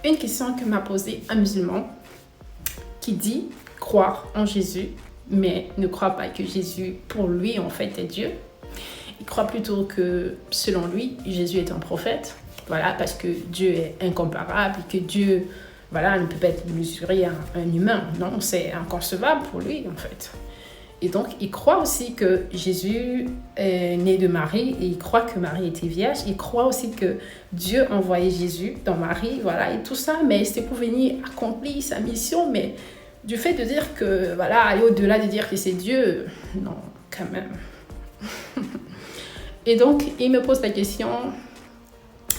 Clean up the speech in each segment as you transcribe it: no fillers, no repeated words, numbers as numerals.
une question que m'a posée un musulman qui dit croire en Jésus, mais ne croit pas que Jésus, pour lui, en fait, est Dieu. Il croit plutôt que, selon lui, Jésus est un prophète. Voilà, parce que Dieu est incomparable et que Dieu, voilà, ne peut pas être mesuré à un humain. Non, c'est inconcevable pour lui, en fait. Et donc, il croit aussi que Jésus est né de Marie et il croit que Marie était vierge. Il croit aussi que Dieu a envoyé Jésus dans Marie, voilà, et tout ça, mais c'était pour venir accomplir sa mission. Mais du fait de dire que, voilà, aller au-delà de dire que c'est Dieu, non, quand même. Et donc, il me pose la question,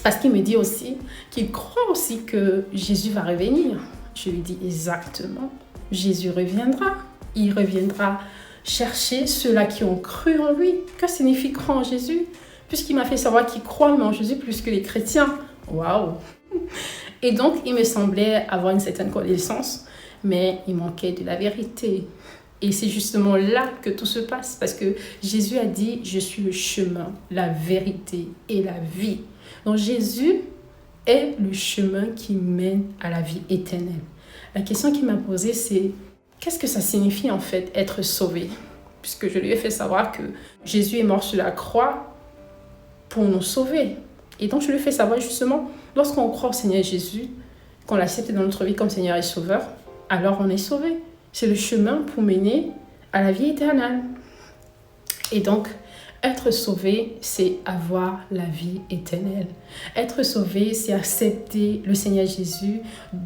parce qu'il me dit aussi qu'il croit aussi que Jésus va revenir. Je lui dis exactement, Jésus reviendra. Il reviendra chercher ceux-là qui ont cru en lui. Que signifie croire en Jésus? Puisqu'il m'a fait savoir qu'il croit en Jésus plus que les chrétiens. Waouh! Et donc, il me semblait avoir une certaine connaissance, mais il manquait de la vérité. Et c'est justement là que tout se passe, parce que Jésus a dit « Je suis le chemin, la vérité et la vie ». Donc Jésus est le chemin qui mène à la vie éternelle. La question qu'il m'a posée, c'est qu'est-ce que ça signifie en fait être sauvé? Puisque je lui ai fait savoir que Jésus est mort sur la croix pour nous sauver. Et donc je lui ai fait savoir justement, lorsqu'on croit au Seigneur Jésus, qu'on l'accepte dans notre vie comme Seigneur et Sauveur, alors on est sauvé. C'est le chemin pour mener à la vie éternelle. Et donc, être sauvé, c'est avoir la vie éternelle. Être sauvé, c'est accepter le Seigneur Jésus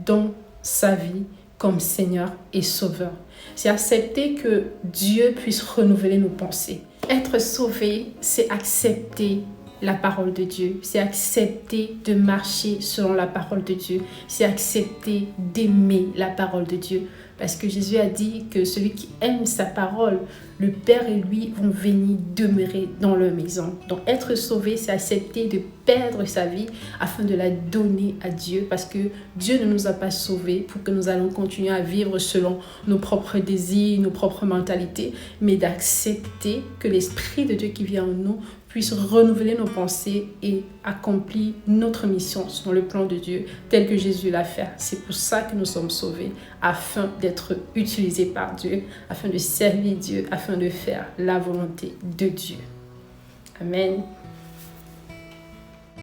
dans sa vie comme Seigneur et Sauveur. C'est accepter que Dieu puisse renouveler nos pensées. Être sauvé, c'est accepter la parole de Dieu. C'est accepter de marcher selon la parole de Dieu. C'est accepter d'aimer la parole de Dieu. Parce que Jésus a dit que celui qui aime sa parole, le Père et lui vont venir demeurer dans leur maison. Donc être sauvé, c'est accepter de perdre sa vie afin de la donner à Dieu. Parce que Dieu ne nous a pas sauvés pour que nous allons continuer à vivre selon nos propres désirs, nos propres mentalités, mais d'accepter que l'Esprit de Dieu qui vient en nous puisse renouveler nos pensées et accomplir notre mission selon le plan de Dieu tel que Jésus l'a fait. C'est pour ça que nous sommes sauvés, afin d'être utilisés par Dieu, afin de servir Dieu, afin de faire la volonté de Dieu. Amen.